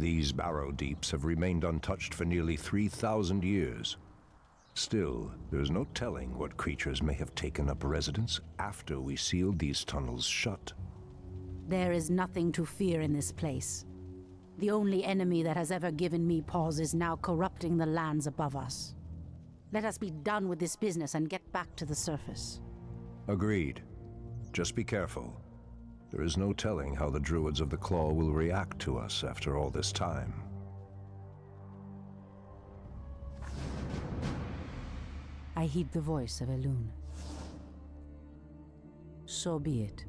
These barrow deeps have remained untouched for nearly 3,000 years. Still, there's no telling what creatures may have taken up residence after we sealed these tunnels shut. There is nothing to fear in this place. The only enemy that has ever given me pause is now corrupting the lands above us. Let us be done with this business and get back to the surface. Agreed. Just be careful. There is no telling how the Druids of the Claw will react to us after all this time. I heed the voice of Elune. So be it.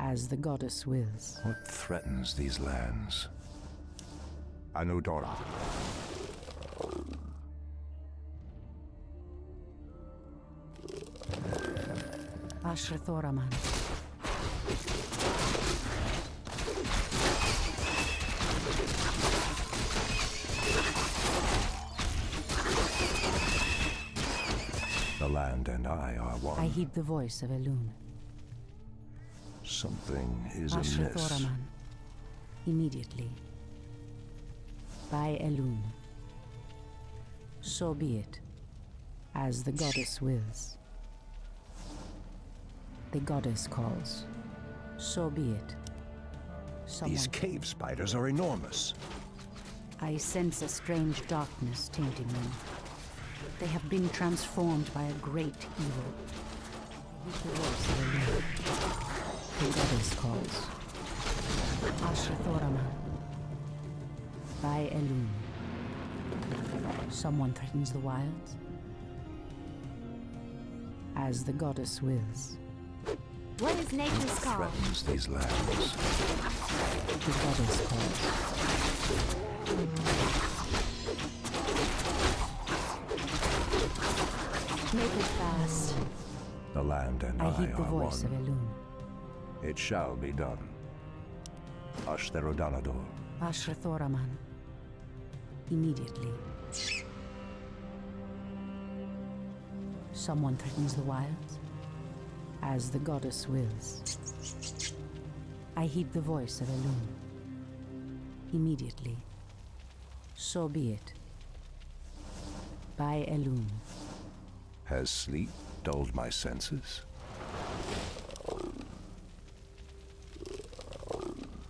As the goddess wills. What threatens these lands? Anudora. Ashrathoraman. The land and I are one. I heed the voice of Elune. Something is amiss. Ashrathoraman. Immediately. By Elune. So be it. As the goddess wills. The goddess calls. So be it. These cave spiders are enormous. I sense a strange darkness tainting them. They have been transformed by a great evil. The voice of Elune. The goddess calls. Ashrathoraman. By Elune. Someone threatens the wilds. As the goddess wills. What is nature's call? Threatens these lands. The goddess calls. Make it fast. The land and I heed the are voice one. of Elune. It shall be done. Ashtherodanador. Ashrathoraman. Immediately. Someone threatens the wilds. As the goddess wills. I heed the voice of Elune. Immediately. So be it. By Elune. Has sleep dulled my senses?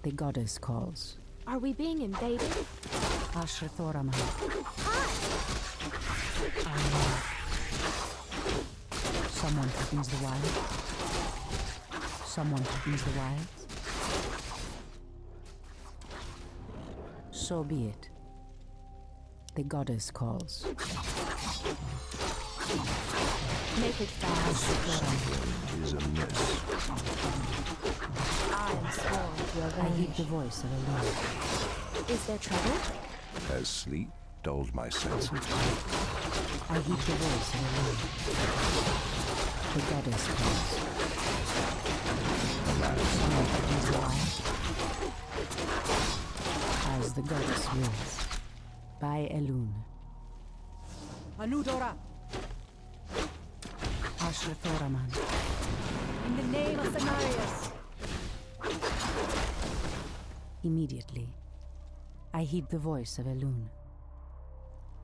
The goddess calls. Are we being invaded? Ashrathoraman. Someone threatens the wild. Someone threatens the wild. So be it. The goddess calls. Make it fast. Something is amiss. I am sworn to I avenge. heed the voice of Elune. Is there trouble? Has sleep dulled my senses? I heed the voice of Elune. The goddess calls. Someone threatens the wild. As the goddess wills. By Elune. Anudora, Ashrathoraman. in the name of Cenarius. Immediately. I heed the voice of Elune.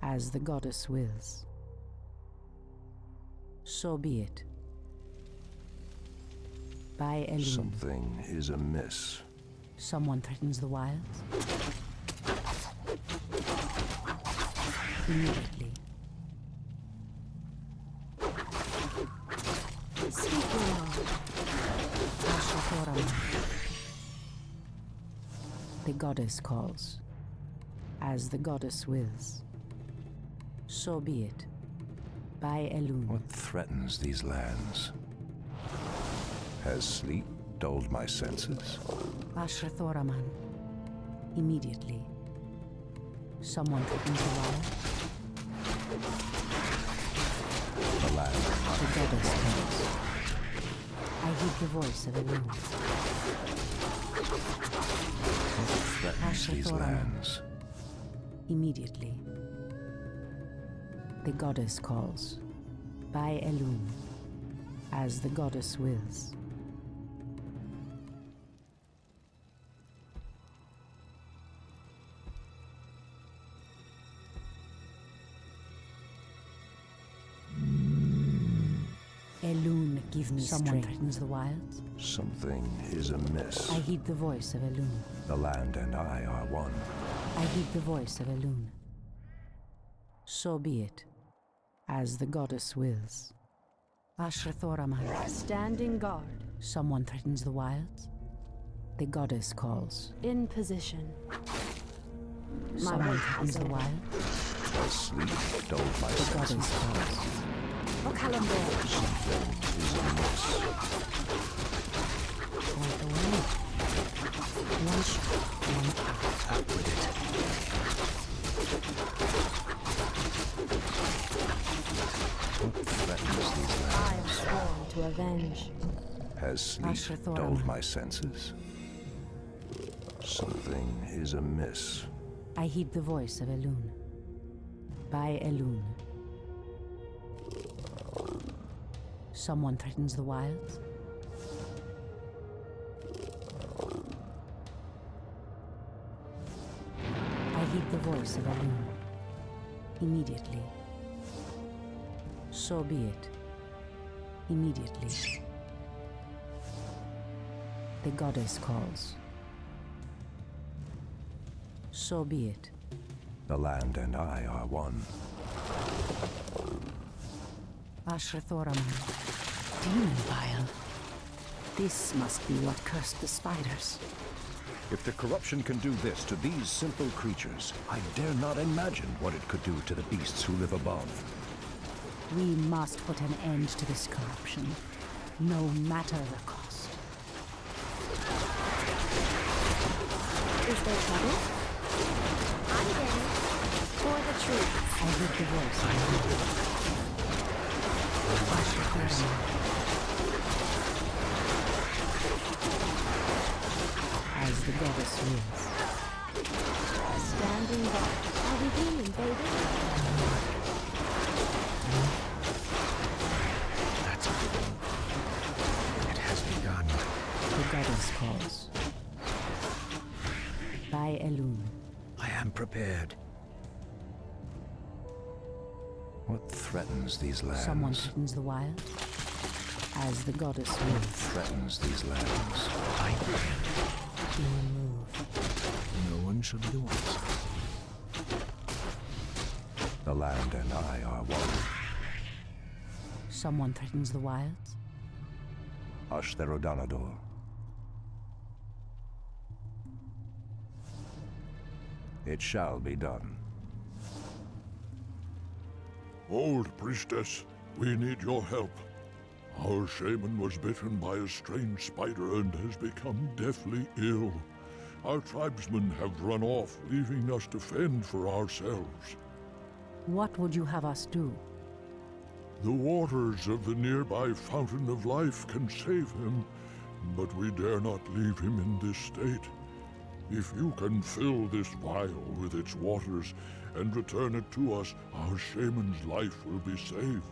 As the goddess wills. So be it. By Elune. Something is amiss. Someone threatens the wilds. Immediately. Speak now. Ashrathoraman. The goddess calls. As the goddess wills. So be it. By Elune. What threatens these lands? Has sleep dulled my senses? Ashrathoraman. Immediately. Someone threatens the wild. The land. The goddess calls. I heed the voice of Elune. What threatens these Ashrathoraman. lands? Immediately. The goddess calls. By Elune. As the goddess wills. Elune, give me Someone threatens the wilds. Something is amiss. I heed the voice of Elune. The land and I are one. I heed the voice of Elune. So be it, as the goddess wills. Ashrathoraman. Standing guard. Someone threatens the wilds. The goddess calls. In position. My Someone weight threatens is the over. wilds. Sleep dulled my The goddess senses. calls. For Kalimdor. Something is amiss. Point away. One shot, one out. Out with it. What threatens these I lands? am sworn to avenge. Has sleep Ashrathoraman. dulled my senses? Something is amiss. I heed the voice of Elune. By Elune. Someone threatens the wilds. I heed the voice of Elune. Immediately. So be it. Immediately. The goddess calls. So be it. The land and I are one. Ashrathoraman. Demon vial. This must be what cursed the spiders. If the corruption can do this to these simple creatures, I dare not imagine what it could do to the beasts who live above. We must put an end to this corruption, no matter the cost. Is there trouble? I'm game. For the truth. I heard the voice. Ashrathoraman. As the goddess wills. Standing guard. Are we being invaded? That's a good one. It has begun. The goddess calls. By Elune. I am prepared. What threatens these lands? Someone threatens the wild. As the goddess wills. Threatens these lands. I plan. You move. No one shall be the wiser. The land and I are one. Someone threatens the wilds. Ashtherodanador. It shall be done. Old priestess, we need your help. Our shaman was bitten by a strange spider and has become deathly ill. Our tribesmen have run off, leaving us to fend for ourselves. What would you have us do? The waters of the nearby Fountain of Life can save him, but we dare not leave him in this state. If you can fill this vial with its waters and return it to us, our shaman's life will be saved.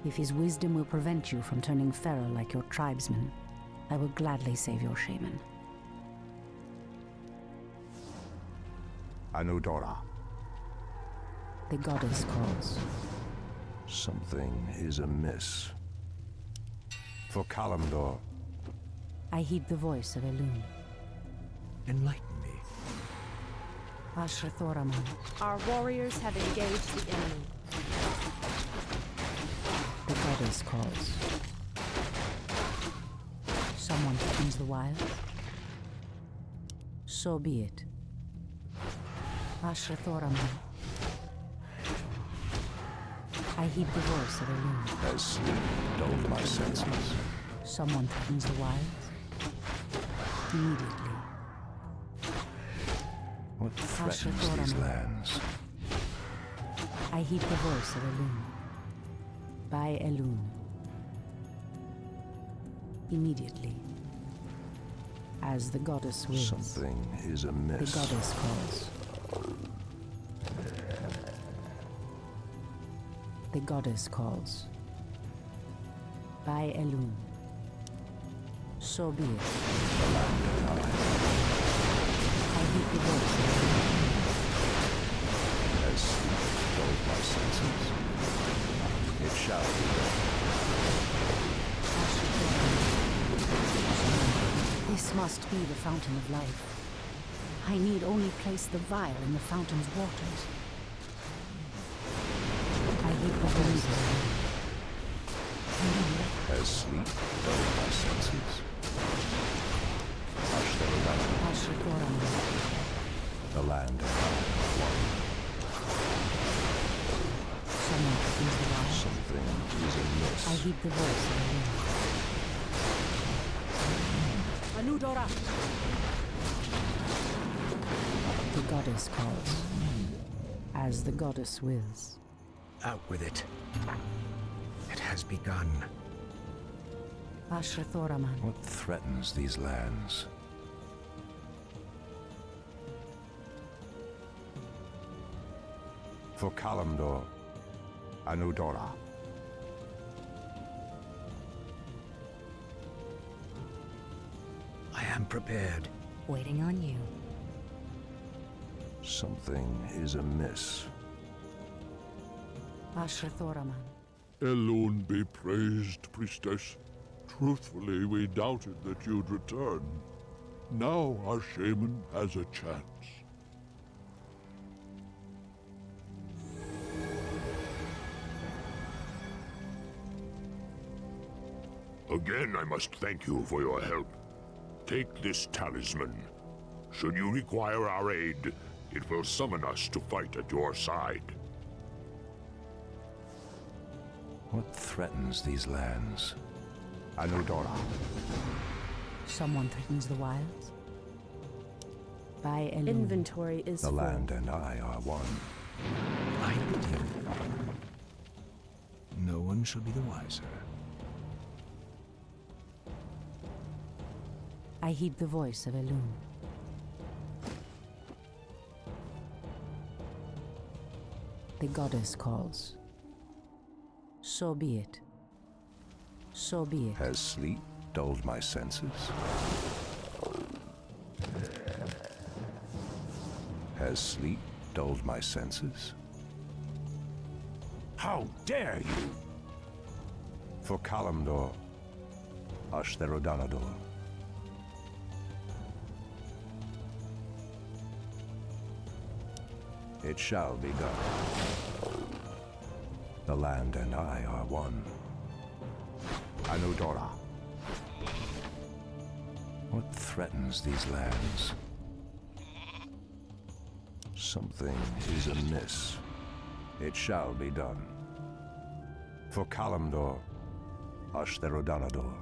If his wisdom will prevent you from turning feral like your tribesmen, I will gladly save your shaman. Anudora. The goddess calls. Something is amiss. For Kalimdor. I heed the voice of Elune. Enlighten me. Ashrathoraman. Our warriors have engaged the enemy. The goddess calls. Someone threatens the wild. So be it. Ashrathoraman. I heed the voice of Elune. As sleep dulled my senses. Someone threatens the wilds. Immediately. What threatens these lands? I heed the voice of Elune. By Elune. Immediately. As the goddess wills. Something is The amiss. goddess calls. The goddess calls. By Elune. So be it. I heed the voice of Elune. As sleep dulled my senses. It shall be done. must be the Fountain of Life. I need only place the vial in the fountain's waters. I hate the voices. Has sleep dulled my senses? The land and I are one. Someone opens the wall. Something is amiss. I heed the voice of the wind. Anudora! The goddess calls, as the goddess wills. Out with it. It has begun. Ashrathoraman. What threatens these lands? For Kalimdor, Anudora. I am prepared. Waiting on you. Something is amiss. Ashrathoraman. Elune be praised, priestess. Truthfully, we doubted that you'd return. Now our shaman has a chance. Again, I must thank you for your help. Take this talisman. Should you require our aid, it will summon us to fight at your side. What threatens these lands? Anudora. Someone threatens the wilds? By Elune. Inventory is The full. land and I are one. I pity you. No one shall be the wiser. I heed the voice of Elune. The goddess calls. So be it. So be it. Has sleep dulled my senses? Has sleep dulled my senses? How dare you! For Kalimdor, Ashtherodanador. It shall be done. The land and I are one. Anudora. What threatens these lands? Something is amiss. It shall be done. For Kalimdor, Ashtherodanador.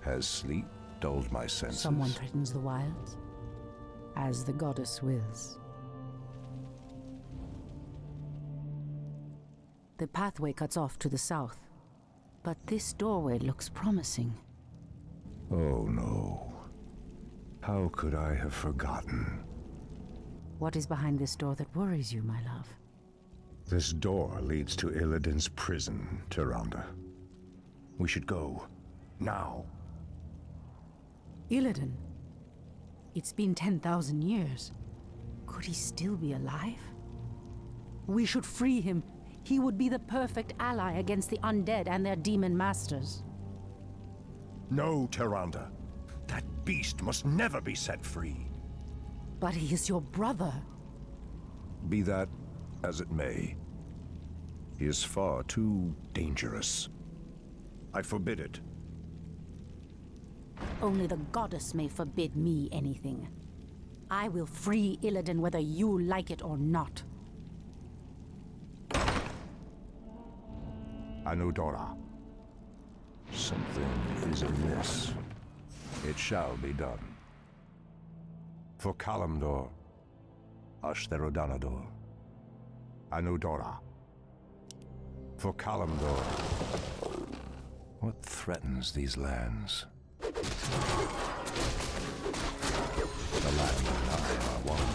Has sleep dulled my senses? Someone threatens the wilds? As the goddess wills. The pathway cuts off to the south, but this doorway looks promising. Oh no. How could I have forgotten? What is behind this door that worries you, my love? This door leads to Illidan's prison, Tyrande. We should go. Now. Illidan? It's been 10,000 years. Could he still be alive? We should free him. He would be the perfect ally against the undead and their demon masters. No, Tyrande. That beast must never be set free. But he is your brother. Be that as it may. He is far too dangerous. I forbid it. Only the goddess may forbid me anything. I will free Illidan whether you like it or not. Anudora. Something is amiss. It shall be done. For Kalimdor, Ashtherodanador. Anudora. For Kalimdor. What threatens these lands? The land and I are one.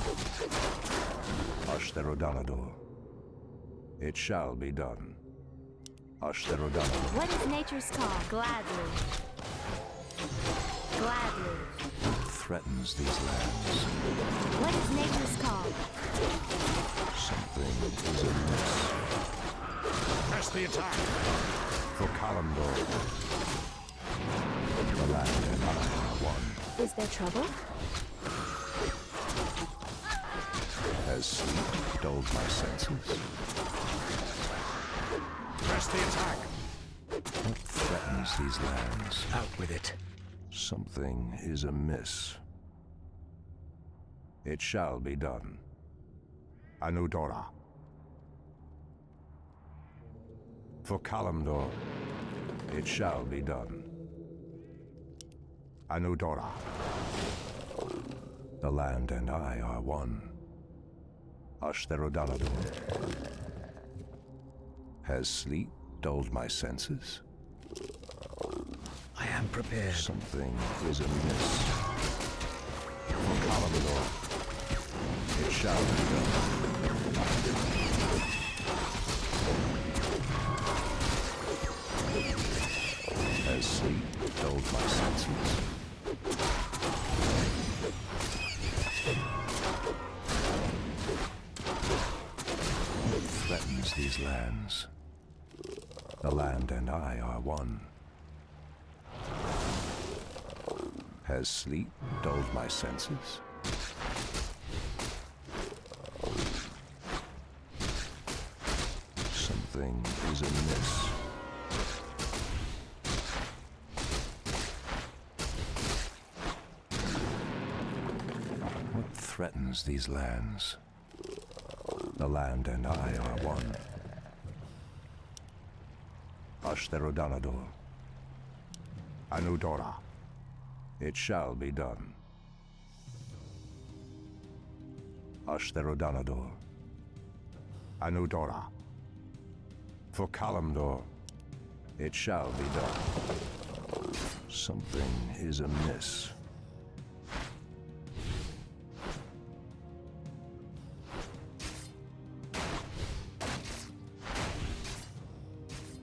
Ashtherodanador. It shall be done. Ashtherodanador. What is nature's call? Gladly. Gladly. What threatens these lands? What is nature's call? Something is amiss. Press the attack! For Kalimdor, The land and I are one. Is there trouble? Has sleep dulled my senses? Press the attack. What threatens these lands? Out with it. Something is amiss. It shall be done. Anudora. For Kalimdor, it shall be done. Anudora. The land and I are one. Ashtherodalador. Has sleep dulled my senses? I am prepared. Something is amiss. For Kalimdor, it shall be done. Has sleep dulled my senses? What threatens these lands? The land and I are one. Has sleep dulled my senses? Something is amiss. What threatens these lands? The land and I are one. Ashtherodanador. Anudora. It shall be done. Ashtherodanador. Anudora. For Kalimdor, it shall be done. Something is amiss.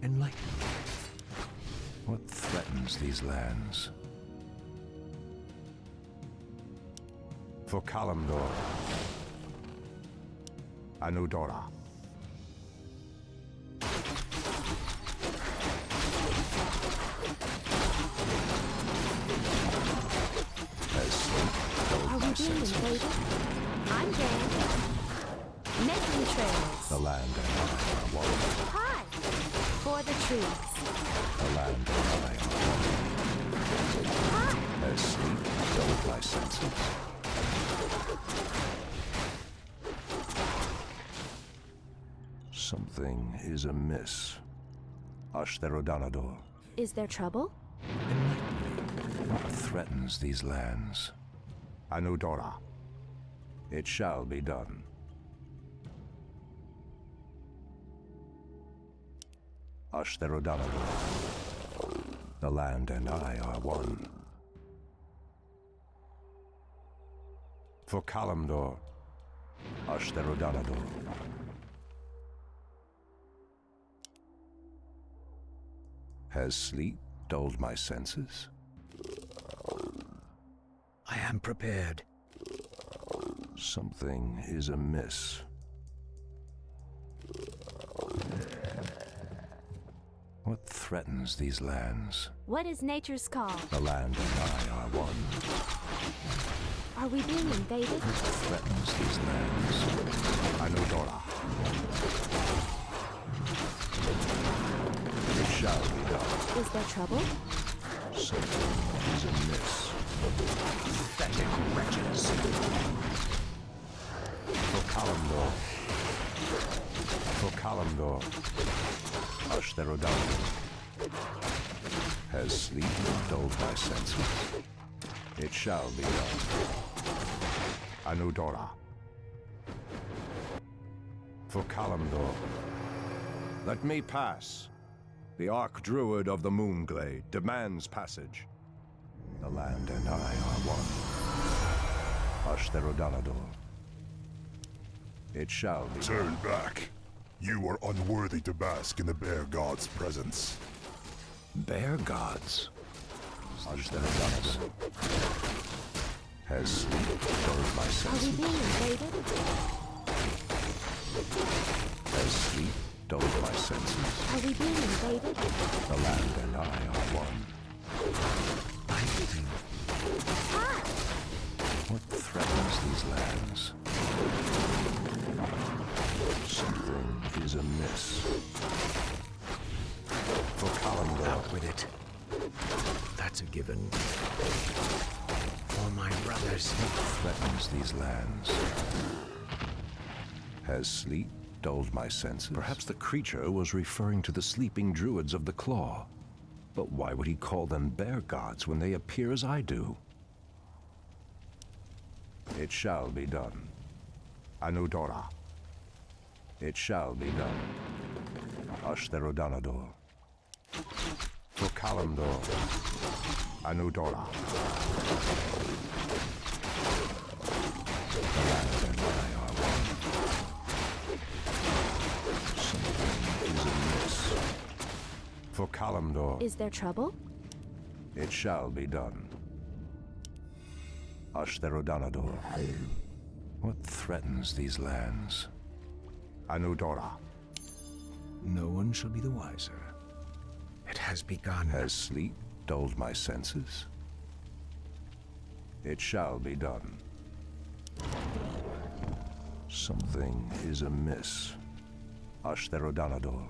Enlighten. What threatens these lands? For Kalimdor, Anudora. Has sleep dulled Are my we being senses? invaded? I'm game. Making trails. The land and I are one. Hi! For the trees. The land and I are one. Hi! Has sleep dulled my senses? Something is amiss. Ashtherodanador. Is there trouble? What threatens these lands? Anudora. It shall be done. Ashtherodanador. The land and I are one. For Kalimdor, Ashtherodanador. Has sleep dulled my senses? I am prepared. Something is amiss. What threatens these lands? What is nature's call? The land and I are one. Are we being invaded? What threatens these lands? Anudora. It shall be done. Is there trouble? Something is amiss. Pathetic wretches. For Kalimdor. For Kalimdor. Ashtherodanador. Has sleep dulled my senses? It shall be done. Anudora. For Kalimdor. Let me pass. The Archdruid of the Moonglade demands passage. The land and I are one. Ashtherodanador. It shall be. Turn back. You are unworthy to bask in the Bear God's presence. Bear gods. Ashtherodanador. Has sleep dulled my Are we senses? being invaded? Has sleep dulled my senses? Are we being invaded? The land and I are one. I is amiss. For Kalimdor. Out with it. That's a given. For my brothers. Threatens these lands. Has sleep dulled my senses? Perhaps the creature was referring to the sleeping druids of the Claw. But why would he call them bear gods when they appear as I do? It shall be done. Anudora. It shall be done. Ashtherodanador. For Kalimdor. Anudora. The land and I are one. Something is amiss. For Kalimdor. Is there trouble? It shall be done. Ashtherodanador. What threatens these lands? Anudora. No one shall be the wiser. It has begun. Has sleep dulled my senses? It shall be done. Something is amiss. Ashtherodanador.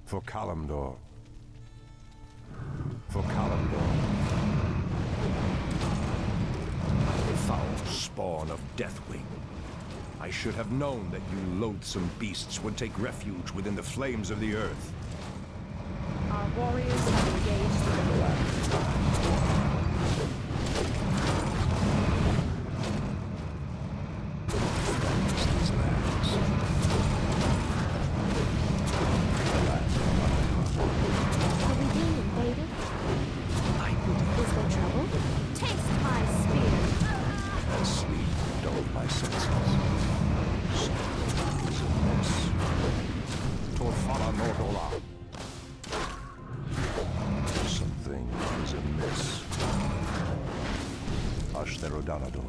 For Kalimdor. For Kalimdor. Foul spawn of Deathwing. I should have known that you loathsome beasts would take refuge within the flames of the earth. Our warriors have engaged the These lands. Are we being invaded? Is there trouble? Taste my spear! As sleep dulled my senses. Something is amiss. Torfala Nordola. Something is amiss. Ashtherodanador.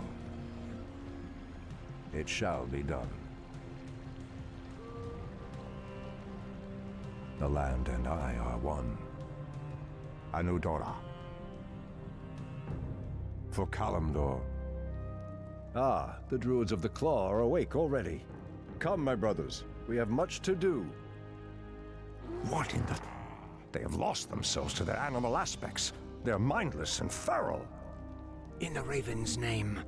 It shall be done. The land and I are one. Anudora. For Kalimdor. Ah, the druids of the Claw are awake already. Come, my brothers, we have much to do. What in the... They have lost themselves to their animal aspects. They're mindless and feral. In the Raven's name.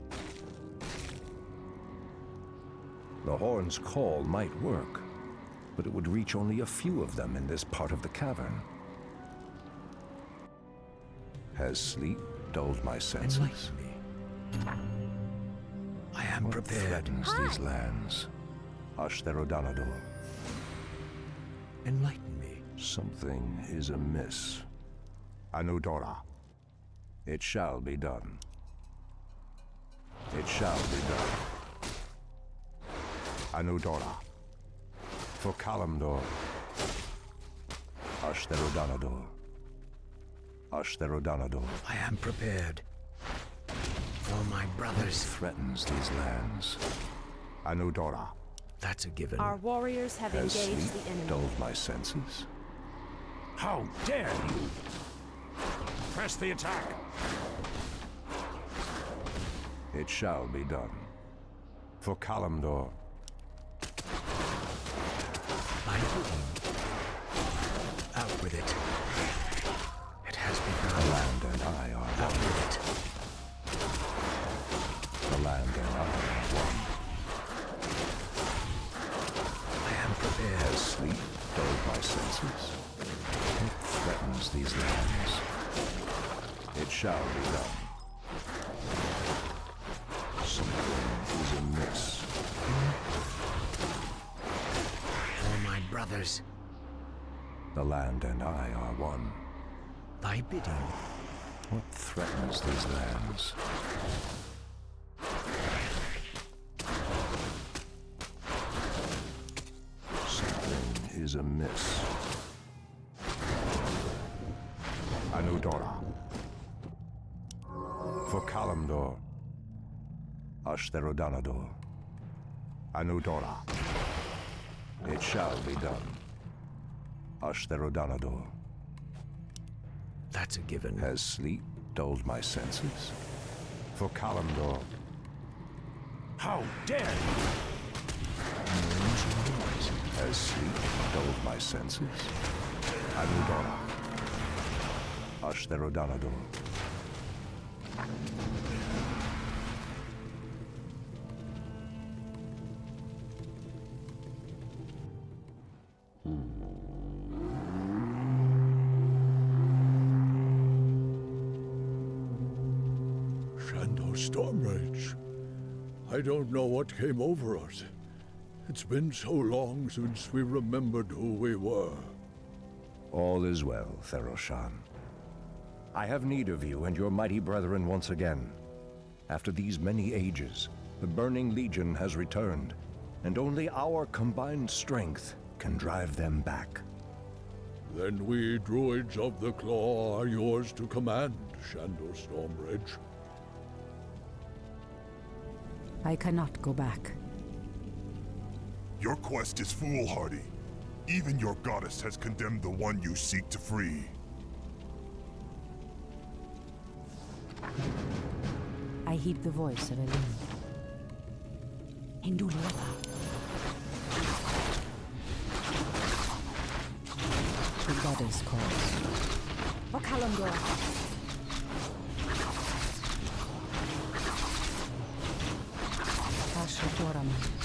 The horn's call might work, but it would reach only a few of them in this part of the cavern. Has sleep dulled my senses? Enlighten me. I am What prepared. threatens these lands? Ashtherodanador. Enlighten me. Something is amiss. Anudora. It shall be done. It shall be done. Anudora. For Kalimdor. Ashtherodanador. Ashtherodanador. I am prepared. For my brothers. Threatens these lands. Anudora. That's a given. Our warriors have Has engaged sleep the enemy. dulled my senses? How dare you! Press the attack! It shall be done. For Kalimdor. My bidding. Out with it. It has The begun. land and I are Out one. with it. The land and I are one. I am prepared. Has sleep dulled my senses? It threatens these lands. It shall be done. Something is amiss. For my brothers. The land and I are one. Thy bidding. What threatens these lands? Something is amiss. Anudora. For Kalimdor. Ashtherodanador. Anudora. It shall be done. Ashtherodanador. That's a given. Has sleep dulled my senses? For Kalimdor. How dare you! Has Has sleep dulled my senses? Anudora. Ashtherodanador. Shandor Stormrage. I don't know what came over us. It's been so long since we remembered who we were. All is well, Theroshan. I have need of you and your mighty brethren once again. After these many ages, the Burning Legion has returned, and only our combined strength can drive them back. Then we druids of the Claw are yours to command, Shandor Stormrage. I cannot go back. Your quest is foolhardy. Even your goddess has condemned the one you seek to free. I heed the voice of Elune. Hinduliapa. The goddess calls. Okalandor. Ashatoraman.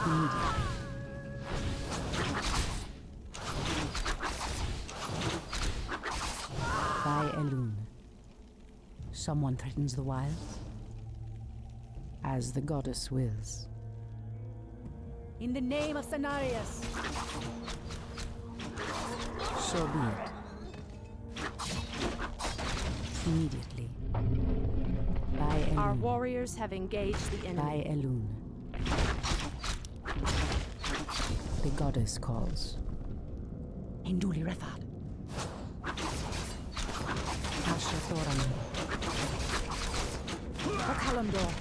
Immediately. By Elune. Someone threatens the wilds? As the goddess wills. In the name of Cenarius! So be it. Immediately. By Elune. Our warriors have engaged the enemy. By Elune. The goddess calls. Hinduli Refad. Ashatoraman. Okalandor.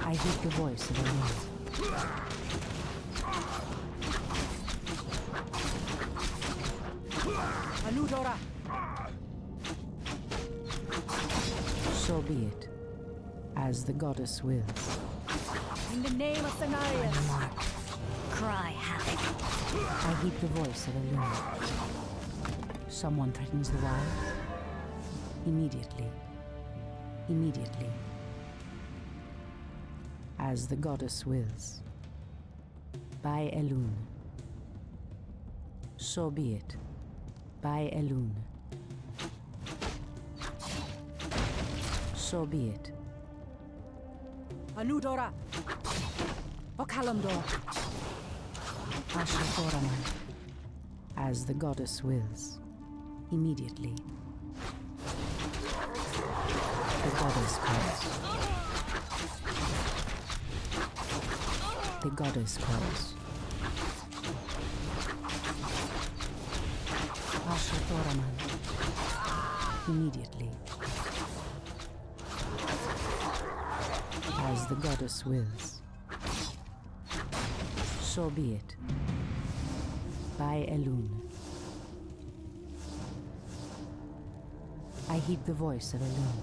I hear the voice of Elune. Anudora. So be it, as the goddess wills. In the name of Cenarius. Cry havoc. I heed the voice of Elune. Someone threatens the wild? Immediately. Immediately. As the goddess wills. By Elune. So be it. By Elune. So be it. Anudora. Okalandor. Ashatoraman. As the goddess wills. Immediately. The goddess calls. The goddess calls. Ashatoraman. Immediately. As the goddess wills. So be it. By Elune. I heed the voice of Elune.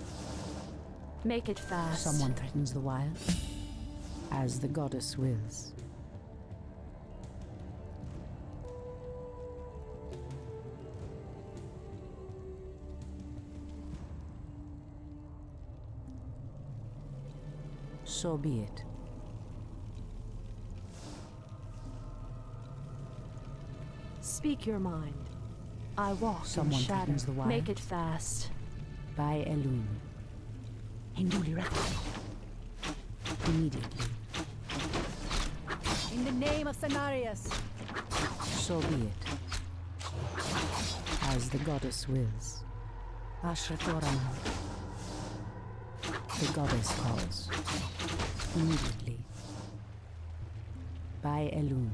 Make it fast. Someone threatens the wild? As the goddess wills. So be it. Speak your mind. I walk Someone in shadow. threatens the wild? Make it fast. By Elune. Hinduli Refad. Immediately. In the name of Cenarius. So be it. As the goddess wills. Ashatoraman. The goddess calls. Immediately. By Elune.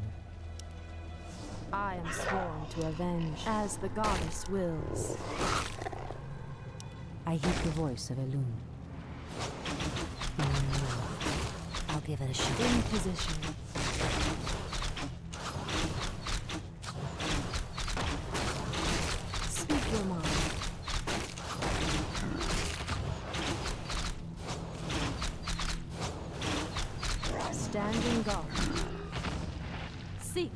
I am sworn to avenge, as the goddess wills. I heed the voice of Elune. I'll give it a shot. In position. Speak your mind. Standing guard. Seek.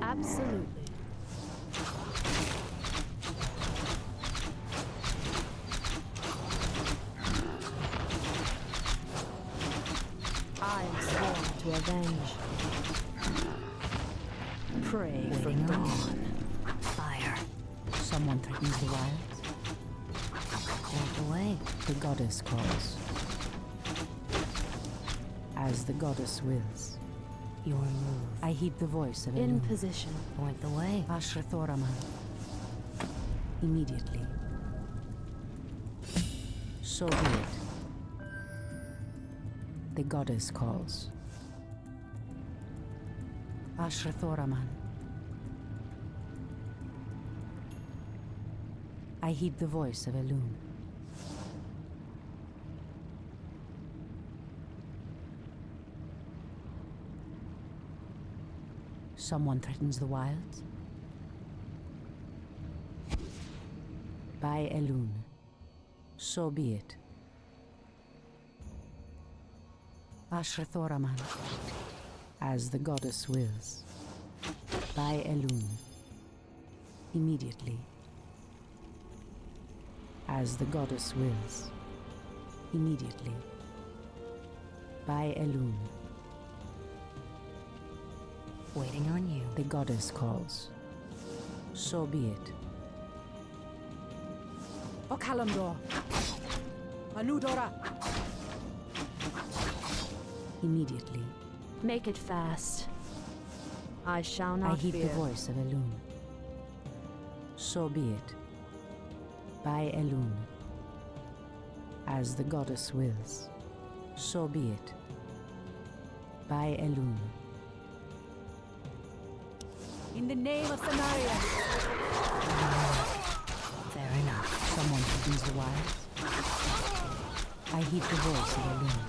Absolutely. I am sworn to avenge. Pray for dawn. Fire. Someone threatens the wilds. Hold away. The goddess calls. As the goddess wills. Your move. I heed the voice of In Elune. position. Point the way. Ashrathoraman. Immediately. So be it. The goddess calls. Ashrathoraman. I heed the voice of Elune. Someone threatens the wilds? By Elune. So be it. Ashrathoraman. As the goddess wills. By Elune. Immediately. As the goddess wills. Immediately. By Elune. Waiting on you. The goddess calls. So be it. Okalamdor. Anudora. Immediately. Make it fast. I shall not I heed fear. the voice of Elune. So be it. By Elune. As the goddess wills. So be it. By Elune. In the name of Samaria. Fair enough. Someone threatens the wilds. I heed the voice of Elune.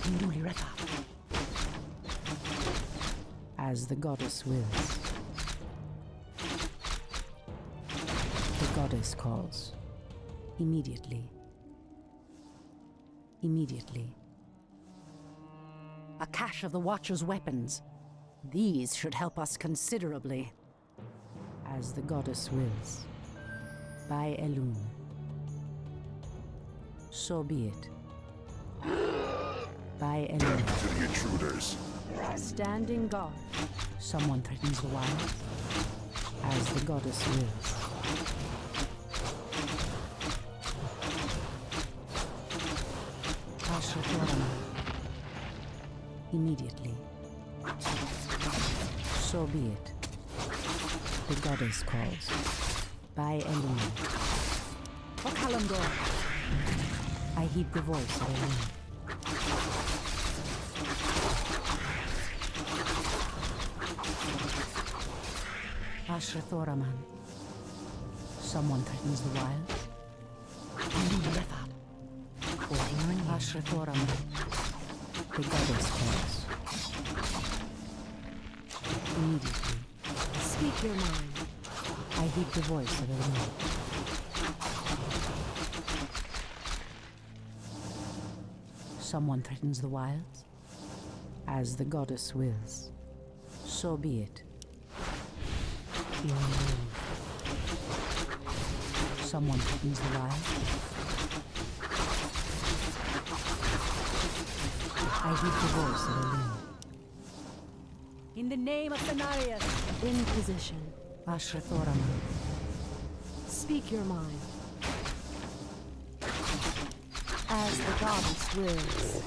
Induli Retha. As the goddess wills. The goddess calls. Immediately. Immediately. A cache of the Watcher's weapons. These should help us considerably. As the goddess wills. By Elune. So be it. By Elune. To the intruders. Standing guard. Someone threatens the wilds. As the goddess wills. Ashrathoraman. Immediately. So be it. The goddess calls. By Elune. Okalamdor. I heed the voice of Elune. Ashrathoraman. Someone threatens the wilds. Waiting on you. Ashrathoraman. The goddess calls. Immediately. Speak your mind. I heed the voice of Elune. Someone threatens the wilds. As the goddess wills. So be it. Your move. Someone threatens the wilds. I heed the voice of Elune. In the name of Cenarius. In position. Ashrathoraman. Speak your mind. As the goddess wills.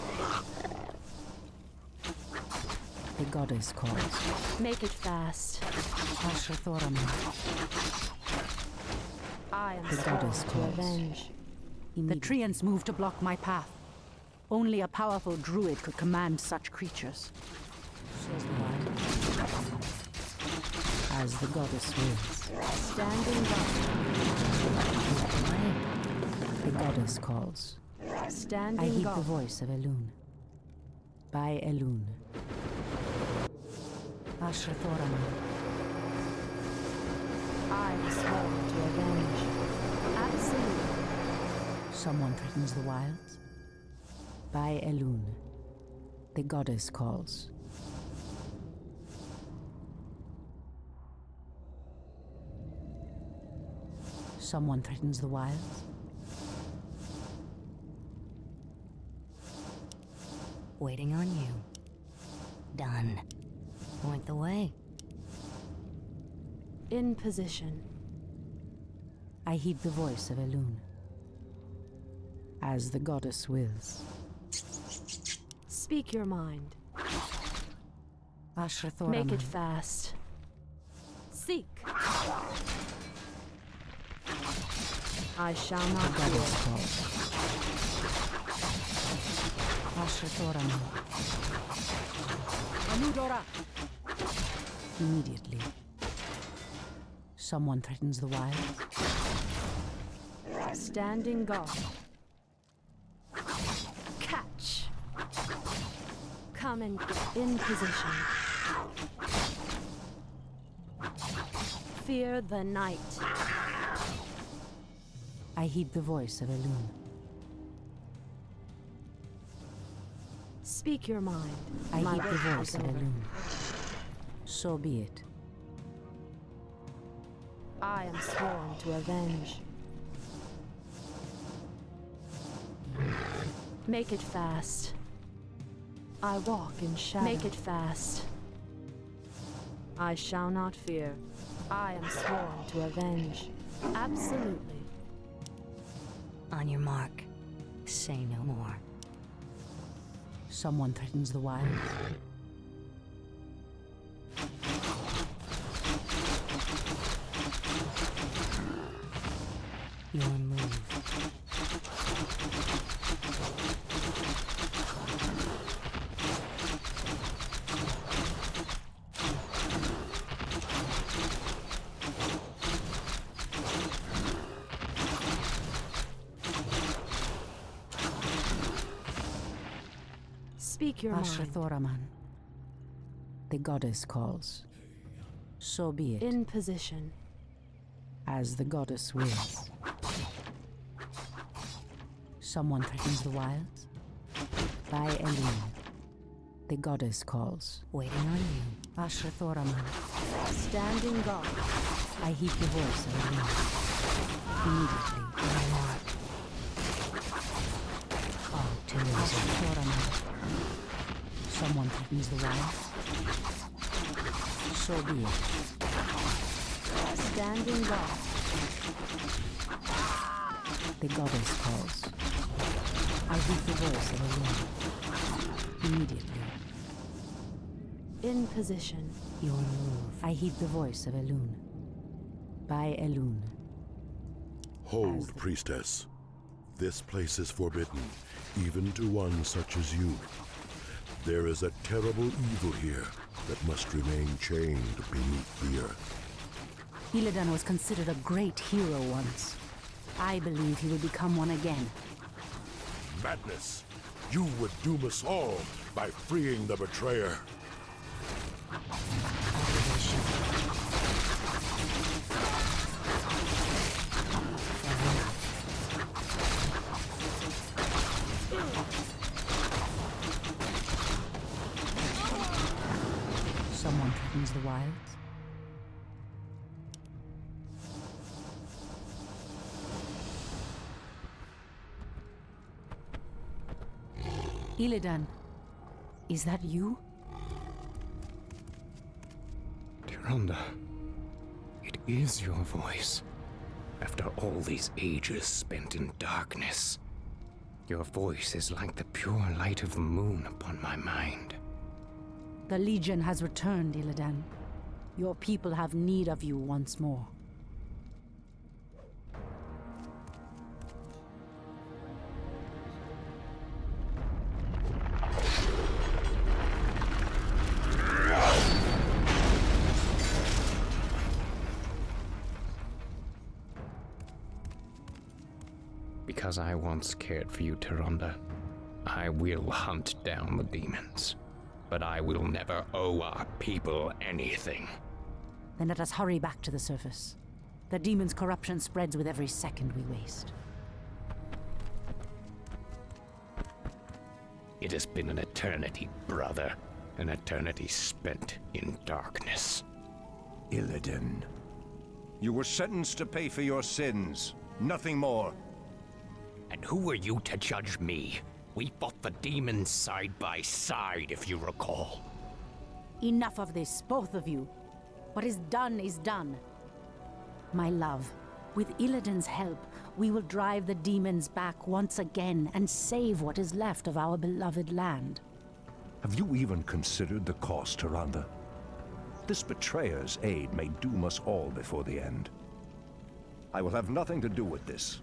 The goddess calls. Make it fast. Ashrathoraman. I am The sworn goddess to calls. avenge. The treants move to block my path. Only a powerful druid could command such creatures. Says the wild. As the goddess wills. Standing guard. The goddess calls. I Standing heed the guard. voice of Elune. By Elune. Ashrathoraman. I am sworn to avenge. Absolutely. Someone threatens the wilds. By Elune. The goddess calls. Someone threatens the wilds. Waiting on you. Done. Point the way. In position. I heed the voice of Elune. As the goddess wills. Speak your mind. Ashrathora. Make it fast. Seek. I shall not Goddess fear. calls. Ashrathora. Anudora. Immediately. Someone threatens the wild. Standing guard. Catch. Come and get in position. Fear the night. I heed the voice of Elune. Speak your mind. I My heed the work voice is of over. Elune. So be it. I am sworn to avenge. Make it fast. I walk in shadow. Make it fast. I shall not fear. I am sworn to avenge. Absolutely. On your mark. Say no more. Someone threatens the wild. Your move. Speak your mind. Ashrathoraman. The goddess calls. So be it. In position. As the goddess wills. Someone threatens the wilds. By Elune. The goddess calls. Waiting on you. Ashrathoraman. Standing guard. I heed the voice of Elune. Immediately. On your mark. All too easy. Ashrathoraman. Someone threatens the wilds. So be it. Standing guard. The goddess calls. I heed the voice of Elune. Immediately. In position. Your move. I heed the voice of Elune. By Elune. Hold, priestess. This place is forbidden, even to one such as you. There is a terrible evil here that must remain chained beneath the earth. Illidan was considered a great hero once. I believe he will become one again. Madness! You would doom us all by freeing the betrayer. Someone threatens the wilds. Illidan, is that you? Tyrande, it is your voice. After all these ages spent in darkness, your voice is like the pure light of the moon upon my mind. The Legion has returned, Illidan. Your people have need of you once more. Because I once cared for you, Tyrande, I will hunt down the demons. But I will never owe our people anything. Then let us hurry back to the surface. The demon's corruption spreads with every second we waste. It has been an eternity, brother. An eternity spent in darkness. Illidan, You were sentenced to pay for your sins. Nothing more. And who are you to judge me? We fought the demons side by side, if you recall. Enough of this, both of you. What is done. My love, with Illidan's help, we will drive the demons back once again and save what is left of our beloved land. Have you even considered the cost, Tyrande? This betrayer's aid may doom us all before the end. I will have nothing to do with this.